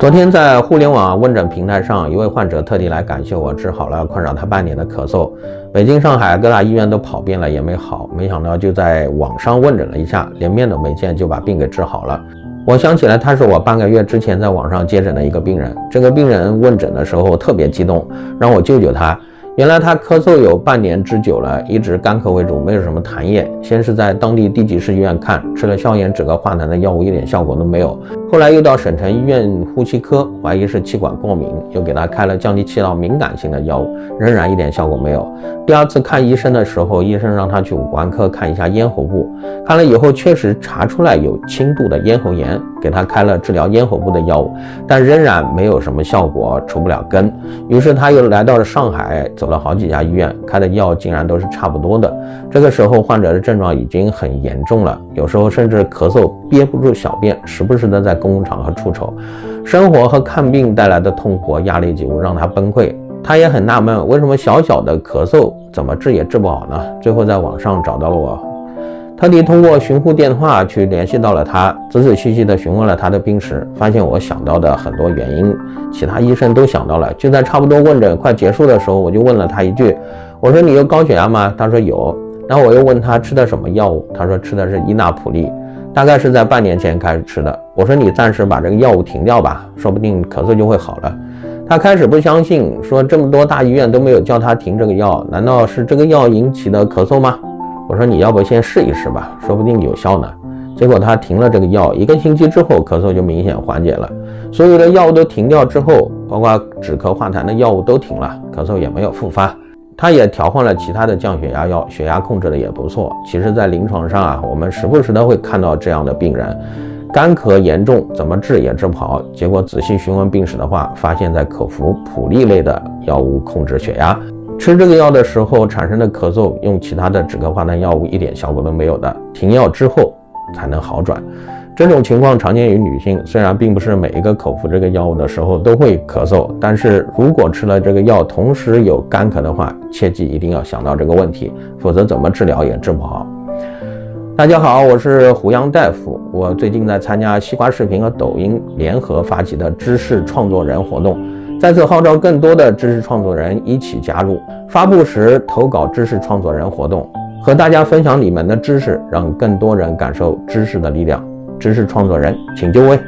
昨天在互联网问诊平台上，一位患者特地来感谢我治好了困扰他半年的咳嗽。北京、上海各大医院都跑遍了也没好，没想到就在网上问诊了一下，连面都没见就把病给治好了。我想起来他是我半个月之前在网上接诊的一个病人，这个病人问诊的时候特别激动，让我救救他。原来他咳嗽有半年之久了，一直干咳为主，没有什么痰液。先是在当地地级市医院看，吃了消炎止咳化痰的药物，一点效果都没有。后来又到省城医院呼吸科，怀疑是气管过敏，又给他开了降低气道敏感性的药物，仍然一点效果没有。第二次看医生的时候，医生让他去五官科看一下咽喉部，看了以后确实查出来有轻度的咽喉炎，给他开了治疗咽喉部的药物，但仍然没有什么效果，除不了根。于是他又来到了上海，走了好几家医院，开的药竟然都是差不多的。这个时候患者的症状已经很严重了，有时候甚至咳嗽憋不住小便，时不时的在公共场合出丑。生活和看病带来的痛苦和压力几乎让他崩溃。他也很纳闷，为什么小小的咳嗽怎么治也治不好呢？最后在网上找到了我，特地通过寻呼电话去联系到了他，仔仔细细地询问了他的病史，发现我想到的很多原因，其他医生都想到了。就在差不多问诊快结束的时候，我就问了他一句，我说你有高血压吗？他说有。然后我又问他吃的什么药物，他说吃的是伊那普利，大概是在半年前开始吃的。我说你暂时把这个药物停掉吧，说不定咳嗽就会好了。他开始不相信，说这么多大医院都没有叫他停这个药，难道是这个药引起的咳嗽吗？我说你要不先试一试吧，说不定有效呢。结果他停了这个药，1个星期之后咳嗽就明显缓解了。所有的药物都停掉之后，包括止咳化痰的药物都停了，咳嗽也没有复发。他也调换了其他的降血压药，血压控制的也不错。其实在临床上我们时不时的会看到这样的病人，干咳严重，怎么治也治不好，结果仔细询问病史的话，发现在口服普利类的药物控制血压，吃这个药的时候产生的咳嗽，用其他的止咳化痰药物一点效果都没有的，停药之后才能好转。这种情况常见于女性，虽然并不是每一个口服这个药物的时候都会咳嗽，但是如果吃了这个药同时有干咳的话，切记一定要想到这个问题，否则怎么治疗也治不好。大家好，我是胡杨大夫，我最近在参加西瓜视频和抖音联合发起的知识创作人活动，在此号召更多的知识创作人一起加入，发布时投稿知识创作人活动，和大家分享你们的知识，让更多人感受知识的力量。知识创作人请就位。